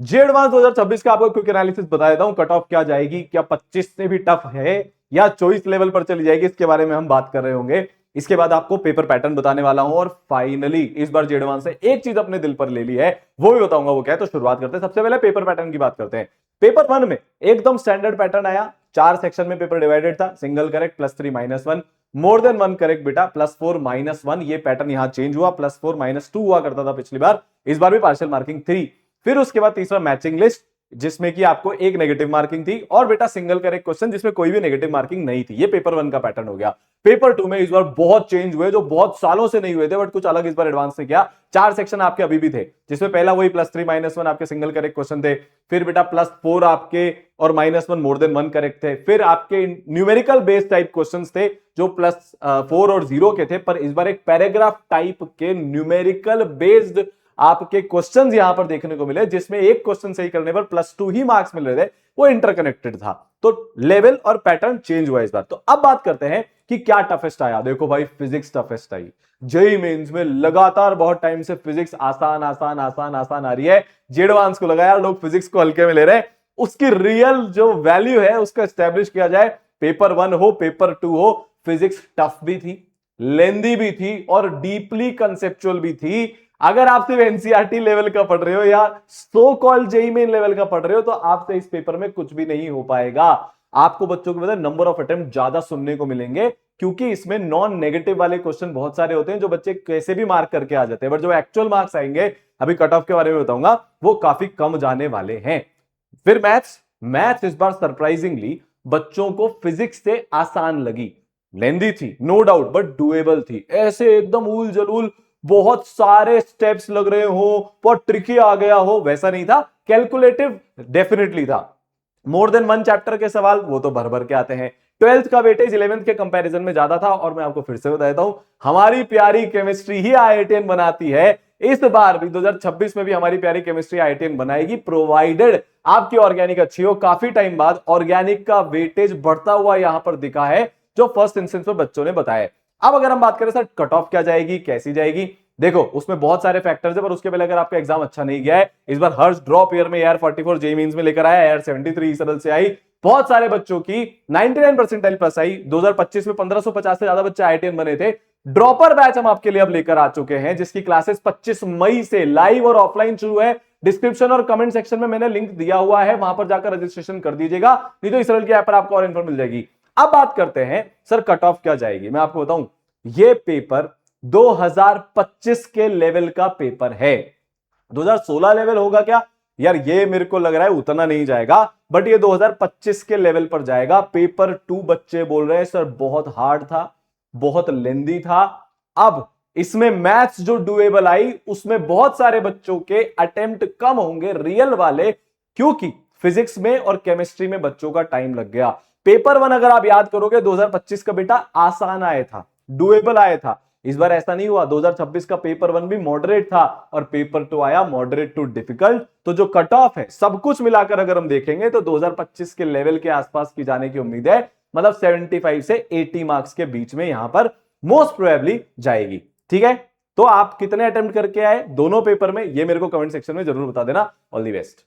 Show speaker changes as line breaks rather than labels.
जे advance 2026 का आपको quick analysis बता देता हूं, कट ऑफ क्या जाएगी, क्या 25 से भी टफ है या 24 लेवल पर चली जाएगी, इसके बारे में हम बात कर रहे होंगे। इसके बाद आपको पेपर पैटर्न बताने वाला हूं और फाइनली इस बार जे एडवांस से एक चीज अपने दिल पर ले ली है, वो भी बताऊंगा वो क्या है। तो शुरुआत करते हैं, सबसे पहले पेपर पैटर्न की बात करते हैं। पेपर 1 में एकदम स्टैंडर्ड पैटर्न आया, 4 सेक्शन में पेपर डिवाइडेड था, single correct +3 -1, more than 1 correct बेटा +4 -1। ये पैटर्न यहां चेंज हुआ, +4 -2 हुआ करता था पिछली बार, इस बार भी पार्शियल मार्किंग 3। फिर उसके बाद तीसरा मैचिंग लिस्ट, जिसमें कि आपको एक नेगेटिव मार्किंग थी, और बेटा सिंगल करेक्ट क्वेश्चन जिसमें कोई भी नेगेटिव मार्किंग नहीं थी। ये पेपर 1 का पैटर्न हो गया। पेपर 2 में इस बार बहुत चेंज हुए, जो बहुत सालों से नहीं हुए थे, बट कुछ अलग इस बार एडवांस ने किया। 4 सेक्शन आपके अभी भी थे, जिसमें पहला वही +3 -1 आपके सिंगल करेक्ट क्वेश्चन थे, फिर बेटा +4 आपके और -1 मोर देन 1 करेक्ट थे, फिर आपके न्यूमेरिकल बेस्ड टाइप क्वेश्चन थे जो +4 और 0 के थे, पर इस बार एक पैराग्राफ टाइप के न्यूमेरिकल बेस्ड आपके क्वेश्चंस यहां पर देखने को मिले, जिसमें एक क्वेश्चन सही करने पर +2 ही मार्क्स मिल रहे थे, वो इंटरकनेक्टेड था। तो लेवल और पैटर्न चेंज हुआ इस बार। तो अब बात करते हैं कि क्या टफेस्ट आया। देखो भाई, फिजिक्स टफेस्ट आई। जेईई मेंस में लगातार बहुत टाइम से फिजिक्स आसान आसान आसान आसान आ रही है। जे एडवांस को लगा यार लोग फिजिक्स को हल्के में ले रहे हैं, उसकी रियल जो वैल्यू है उसको एस्टेब्लिश किया जाए। पेपर 1 हो पेपर 2 हो, फिजिक्स टफ भी थी, लेंदी भी थी और डीपली कंसेप्चुअल भी थी। अगर आप सिर्फ एनसीईआरटी लेवल का पढ़ रहे हो या so called JEE main level का पढ़ रहे हो, तो आपसे इस पेपर में कुछ भी नहीं हो पाएगा। आपको बच्चों के मतलब नंबर ऑफ अटेम्प्ट ज्यादा सुनने को मिलेंगे, क्योंकि इसमें नॉन नेगेटिव वाले क्वेश्चन बहुत सारे होते हैं जो बच्चे कैसे भी मार्क करके आ जाते हैं, बट जो एक्चुअल मार्क्स आएंगे, अभी कट ऑफ के बारे में बताऊंगा, वो काफी कम जाने वाले हैं। फिर मैथ्स, मैथ्स इस बार सरप्राइजिंगली बच्चों को फिजिक्स से आसान लगी। लेंदी थी नो डाउट, बट डुएबल थी। ऐसे एकदम उल जलूल बहुत सारे स्टेप्स लग रहे हो, बहुत ट्रिकी आ गया हो, वैसा नहीं था। कैलकुलेटिव डेफिनेटली था। मोर देन 1 चैप्टर के सवाल वो तो भर भर के आते हैं। 12th का वेटेज 11th के कंपैरिजन में ज्यादा था, और मैं आपको फिर से बता देता हूं, हमारी प्यारी केमिस्ट्री ही IITN बनाती है। इस बार भी 2026 में भी हमारी प्यारी केमिस्ट्री IITN बनाएगी, प्रोवाइडेड आपकी ऑर्गेनिक अच्छी हो। काफी टाइम बाद ऑर्गेनिक का वेटेज बढ़ता हुआ यहां पर दिखा है, जो फर्स्ट इंस्टेंस में बच्चों ने बताया। अब अगर हम बात करें सर कट ऑफ क्या जाएगी, कैसी जाएगी, देखो उसमें बहुत सारे फैक्टर्स है, पर उसके पहले अगर आपका एग्जाम अच्छा नहीं गया है, इस बार हर्ष ड्रॉप ईयर में यार 44 जेईई मेंस में लेकर आया, यार 73 सरल से आई, बहुत सारे बच्चों की 99 परसेंटाइल प्लस आई। 2025 में 1550 से ज्यादा बच्चे IITN बने थे। ड्रॉपर बैच हम आपके लिए अब लेकर आ चुके हैं, जिसकी क्लासेस 25 मई से लाइव और ऑफलाइन शुरू है। डिस्क्रिप्शन और कमेंट सेक्शन में मैंने लिंक दिया हुआ है, वहां पर जाकर रजिस्ट्रेशन कर दीजिएगा, नहीं तो इस सरल की ऐप पर आपको और इन्फो मिल जाएगी। अब बात करते हैं सर कट ऑफ क्या जाएगी। मैं आपको बताऊं, ये पेपर 2025 के लेवल का पेपर है। 2016 लेवल होगा क्या यार, ये मेरे को लग रहा है उतना नहीं जाएगा, बट ये 2025 के लेवल पर जाएगा। पेपर 2 बच्चे बोल रहे हैं सर बहुत हार्ड था, बहुत लेंदी था। अब इसमें मैथ्स जो डुएबल आई, उसमें बहुत सारे बच्चों के अटेम्प्ट कम होंगे रियल वाले, क्योंकि फिजिक्स में और केमिस्ट्री में बच्चों का टाइम लग गया। पेपर 1 अगर आप याद करोगे 2025 का बेटा आसान आया था, डुएबल आया था। इस बार ऐसा नहीं हुआ, 2026 का पेपर 1 भी मॉडरेट था और पेपर 2 आया मॉडरेट टू डिफिकल्ट। तो जो कट ऑफ है सब कुछ मिलाकर अगर हम देखेंगे तो 2025 के लेवल के आसपास की जाने की उम्मीद है, मतलब 75 से 80 मार्क्स के बीच में यहां पर मोस्ट प्रोबेबली जाएगी। ठीक है, तो आप कितने अटेम्प्ट करके आए दोनों पेपर में, ये मेरे को कमेंट सेक्शन में जरूर बता देना। All the best.